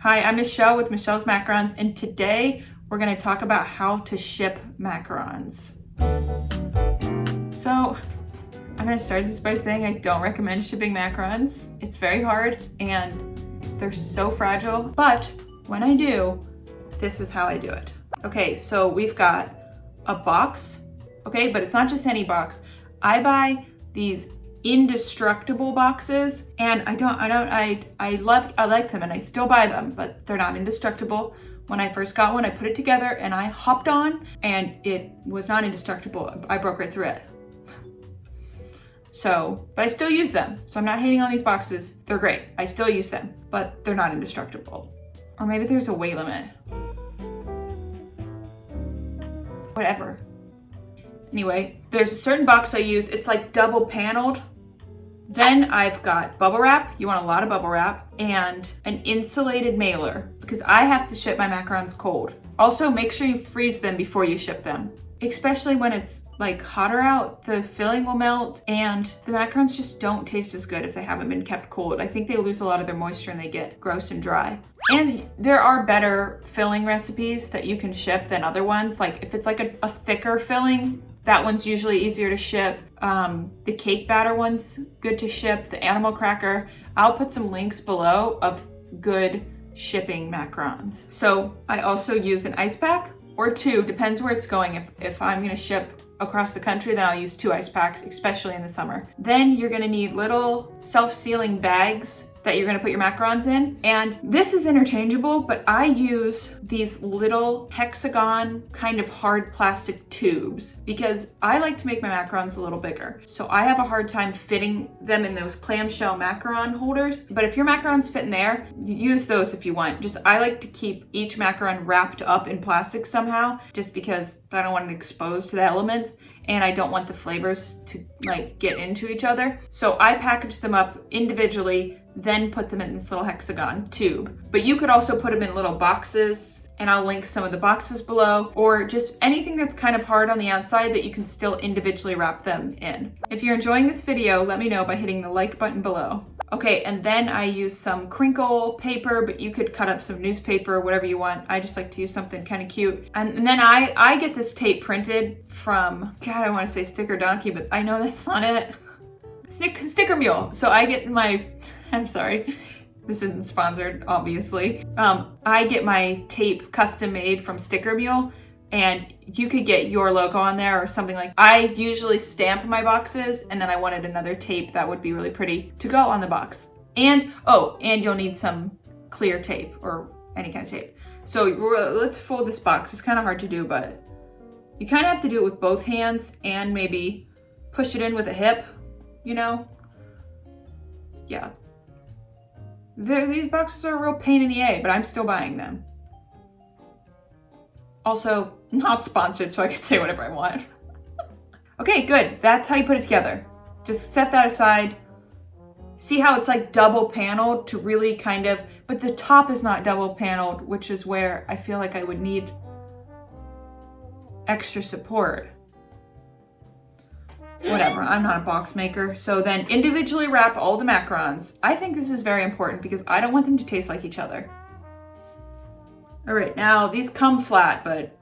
Hi, I'm Michelle with Michelle's Macarons, and today we're going to talk about how to ship macarons. So, I'm going to start this by saying I don't recommend shipping macarons. It's very hard and they're so fragile, but when I do, this is how I do it. Okay, so we've got a box, okay, but it's not just any box. I buy these indestructible boxes, and I like them and I still buy them, but they're not indestructible. When I first got one, I put it together and I hopped on and it was not indestructible. I broke right through it. So, but I still use them. So I'm not hating on these boxes. They're great. I still use them, but they're not indestructible. Or maybe there's a weight limit. Whatever. Anyway, there's a certain box I use. It's like double paneled. Then I've got bubble wrap. You want a lot of bubble wrap and an insulated mailer because I have to ship my macarons cold. Also, make sure you freeze them before you ship them. Especially when it's like hotter out, the filling will melt and the macarons just don't taste as good if they haven't been kept cold. I think they lose a lot of their moisture and they get gross and dry. And there are better filling recipes that you can ship than other ones. Like if it's like a thicker filling, that one's usually easier to ship. The cake batter one's good to ship, the animal cracker. I'll put some links below of good shipping macarons. So I also use an ice pack or two, depends where it's going. If I'm gonna ship across the country, then I'll use 2 ice packs, especially in the summer. Then you're gonna need little self-sealing bags that you're gonna put your macarons in. And this is interchangeable, but I use these little hexagon kind of hard plastic tubes because I like to make my macarons a little bigger. So I have a hard time fitting them in those clamshell macaron holders. But if your macarons fit in there, use those if you want. Just I like to keep each macaron wrapped up in plastic somehow, just because I don't want it exposed to the elements and I don't want the flavors to like get into each other. So I package them up individually, then put them in this little hexagon tube. But you could also put them in little boxes, and I'll link some of the boxes below, or just anything that's kind of hard on the outside that you can still individually wrap them in. If you're enjoying this video, let me know by hitting the like button below. Okay, and then I use some crinkle paper, but you could cut up some newspaper, whatever you want. I just like to use something kind of cute. And then I get this tape printed from, God, I want to say Sticker Donkey, but I know that's not it. Sticker Mule. So I get my, I'm sorry, this isn't sponsored, obviously. I get my tape custom made from Sticker Mule, and you could get your logo on there or something like that. I usually stamp my boxes, and then I wanted another tape that would be really pretty to go on the box. And you'll need some clear tape or any kind of tape. So let's fold this box. It's kind of hard to do, but you kind of have to do it with both hands and maybe push it in with a hip, you know? Yeah. These boxes are a real pain in the A, but I'm still buying them. Also, not sponsored, so I can say whatever I want. Okay, good. That's how you put it together. Just set that aside. See how it's like double paneled to really kind of, but the top is not double paneled, which is where I feel like I would need extra support. Whatever, I'm not a box maker. So then individually wrap all the macarons. I think this is very important because I don't want them to taste like each other. All right, now these come flat, but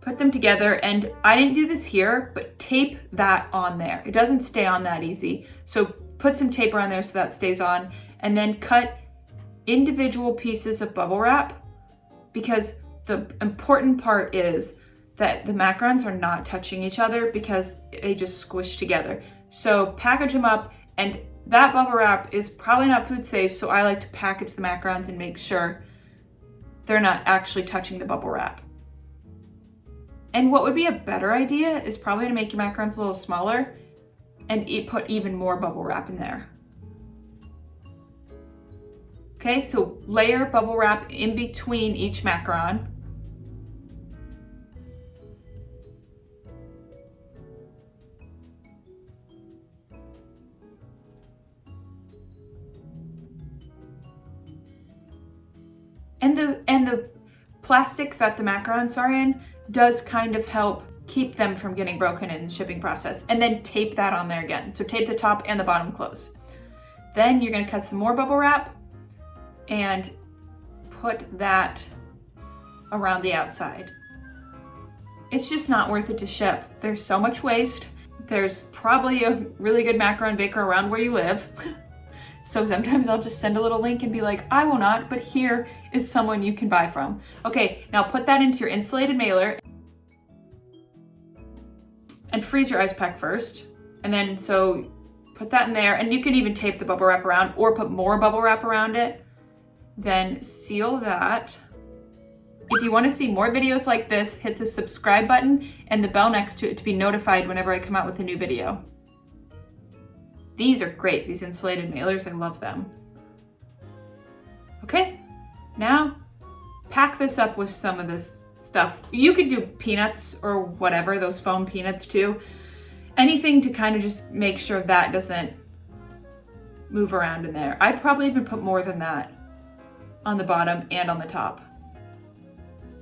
put them together, and I didn't do this here, but tape that on there. It doesn't stay on that easy. So put some tape around there so that stays on, and then cut individual pieces of bubble wrap because the important part is that the macarons are not touching each other because they just squish together. So package them up, and that bubble wrap is probably not food safe, so I like to package the macarons and make sure they're not actually touching the bubble wrap. And what would be a better idea is probably to make your macarons a little smaller and put even more bubble wrap in there. Okay, so layer bubble wrap in between each macaron. And the plastic that the macarons are in does kind of help keep them from getting broken in the shipping process. And then tape that on there again. So tape the top and the bottom close. Then you're gonna cut some more bubble wrap and put that around the outside. It's just not worth it to ship. There's so much waste. There's probably a really good macaron baker around where you live. So sometimes I'll just send a little link and be like, I will not, but here is someone you can buy from. Okay, now put that into your insulated mailer and freeze your ice pack first. And then so put that in there, and you can even tape the bubble wrap around or put more bubble wrap around it. Then seal that. If you want to see more videos like this, hit the subscribe button and the bell next to it to be notified whenever I come out with a new video. These are great, these insulated mailers, I love them. Okay, now pack this up with some of this stuff. You could do peanuts or whatever, those foam peanuts too. Anything to kind of just make sure that doesn't move around in there. I'd probably even put more than that on the bottom and on the top.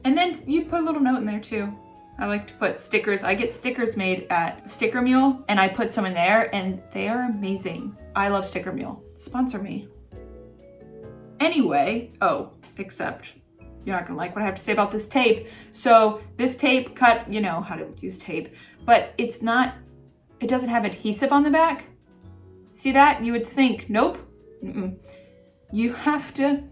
And then you put a little note in there too. I like to put stickers. I get stickers made at Sticker Mule and I put some in there and they are amazing. I love Sticker Mule. Sponsor me. Anyway, except you're not gonna like what I have to say about this tape. So this tape cut, you know how to use tape, but it doesn't have adhesive on the back. See that? You would think, nope. You have to,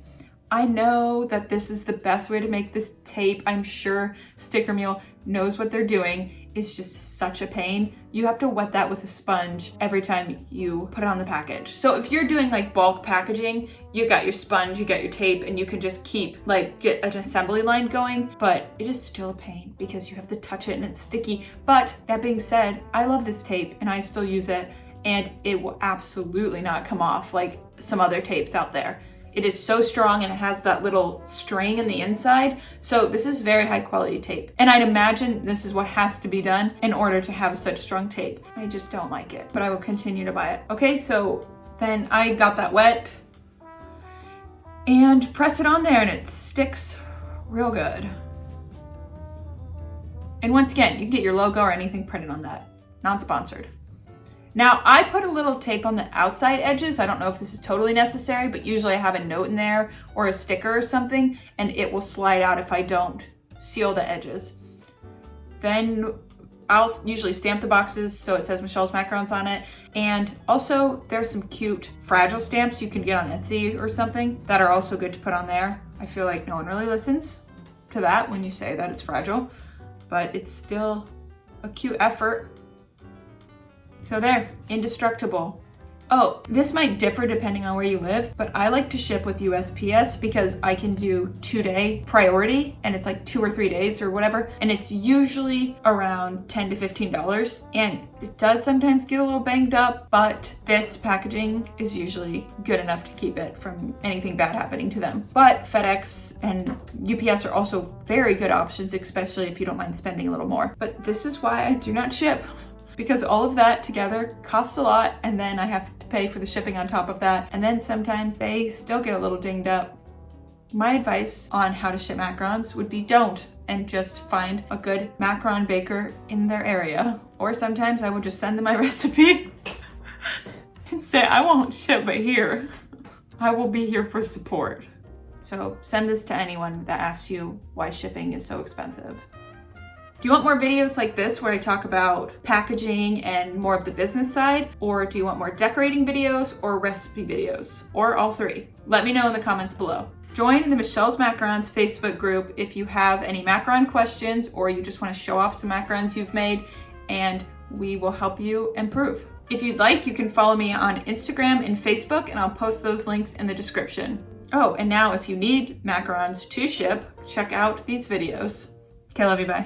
I know that this is the best way to make this tape. I'm sure Sticker Mule knows what they're doing. It's just such a pain. You have to wet that with a sponge every time you put it on the package. So if you're doing like bulk packaging, you got your sponge, you got your tape, and you can just get an assembly line going, but it is still a pain because you have to touch it and it's sticky. But that being said, I love this tape and I still use it, and it will absolutely not come off like some other tapes out there. It is so strong and it has that little string in the inside. So this is very high quality tape. And I'd imagine this is what has to be done in order to have such strong tape. I just don't like it, but I will continue to buy it. Okay, so then I got that wet and press it on there and it sticks real good. And once again, you can get your logo or anything printed on that. Non-sponsored. Now, I put a little tape on the outside edges. I don't know if this is totally necessary, but usually I have a note in there or a sticker or something, and it will slide out if I don't seal the edges. Then I'll usually stamp the boxes so it says Michelle's Macarons on it. And also there's some cute fragile stamps you can get on Etsy or something that are also good to put on there. I feel like no one really listens to that when you say that it's fragile, but it's still a cute effort. So there, indestructible. Oh, this might differ depending on where you live, but I like to ship with USPS because I can do 2-day priority and it's like 2 or 3 days or whatever. And it's usually around $10 to $15. And it does sometimes get a little banged up, but this packaging is usually good enough to keep it from anything bad happening to them. But FedEx and UPS are also very good options, especially if you don't mind spending a little more. But this is why I do not ship, because all of that together costs a lot, and then I have to pay for the shipping on top of that, and then sometimes they still get a little dinged up. My advice on how to ship macarons would be don't, and just find a good macaron baker in their area. Or sometimes I would just send them my recipe and say, I won't ship it here. I will be here for support. So send this to anyone that asks you why shipping is so expensive. Do you want more videos like this where I talk about packaging and more of the business side? Or do you want more decorating videos or recipe videos? Or all three? Let me know in the comments below. Join the Michelle's Macarons Facebook group if you have any macaron questions or you just want to show off some macarons you've made, and we will help you improve. If you'd like, you can follow me on Instagram and Facebook, and I'll post those links in the description. Oh, and now if you need macarons to ship, check out these videos. Okay, love you, bye.